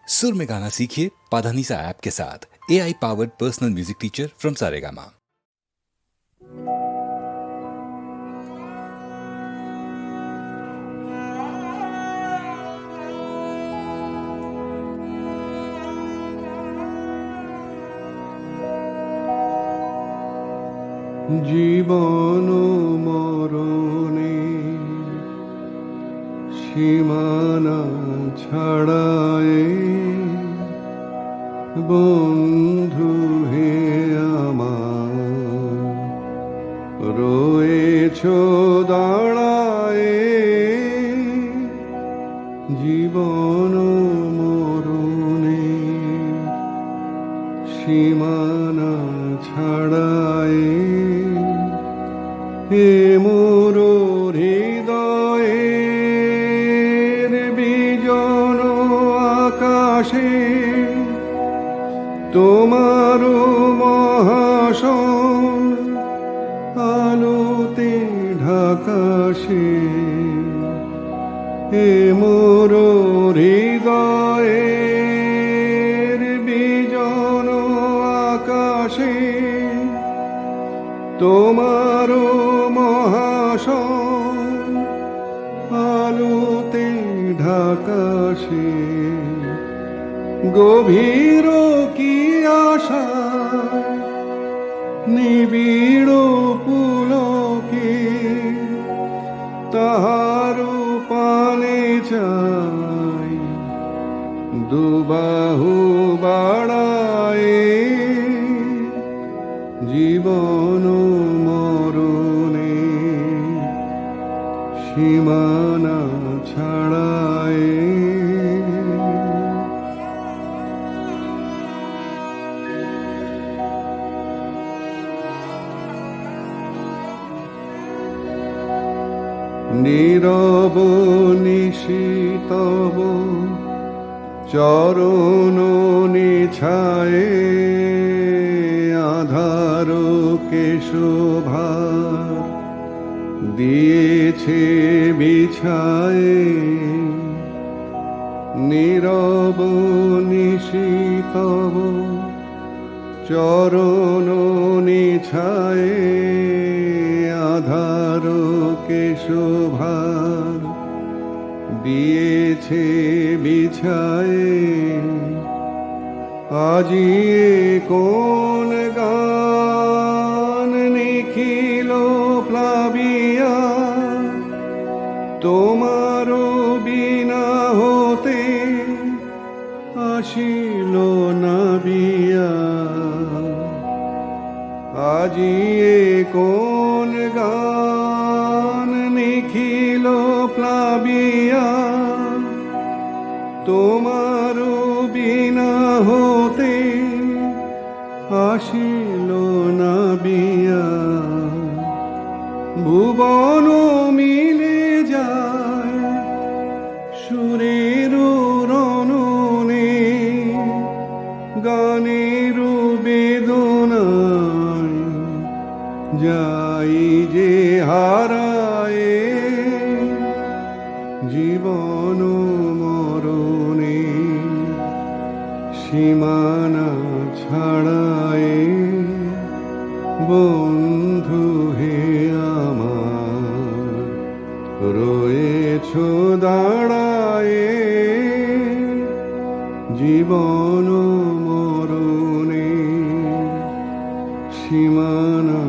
सुर में गाना सीखिए पाधानीसा ऐप के साथ। AI powered personal music teacher from Saregama. জীবন মরণে সীমানা ছাড়ায় বন্ধু হে আমার রয়েছ দাঁড়ায়। জীবন মরণে সীমানা ছাড়ায় হে মোর হৃদয়ের বিজন আকাশে তোমার মহাশয় আলোতে ঢাকাশে। হে মোর হৃদয়ের বিজন আকাশে তোমার মহাশয় আলোতে ঢাকাশে। গভীর কি আশা নিবিড় পুলকে তাহার পানে চাই দুবাহু বাড়ায়। জীবন মরণে সীমানা ছাড়ায়। নীরব নিশিতব চরণ নিছায়ে আধার কেশভার দিয়েছে বিছায়ে। নীরব নিশিতব চরণ নিছায়ে আধার কেশভার দিয়েছে বিছায়ে। আজি কোন গান নিখিল প্লাবিয়া তোমার বিনা হতে আসিল না বিয়া। আজি কোন গান নিখিল প্লাবিয়া তোমার বিনা হতে আসিল না বিয়া। ভুবন মিলে যায় সুরের রণনে গানের বেদনায় যাই যে হারায়। জীবন মরণে সীমানা ছাড়ায় বন্ধু হে আমার রয়েছ দাঁড়ায়। জীবন মরণে সীমানা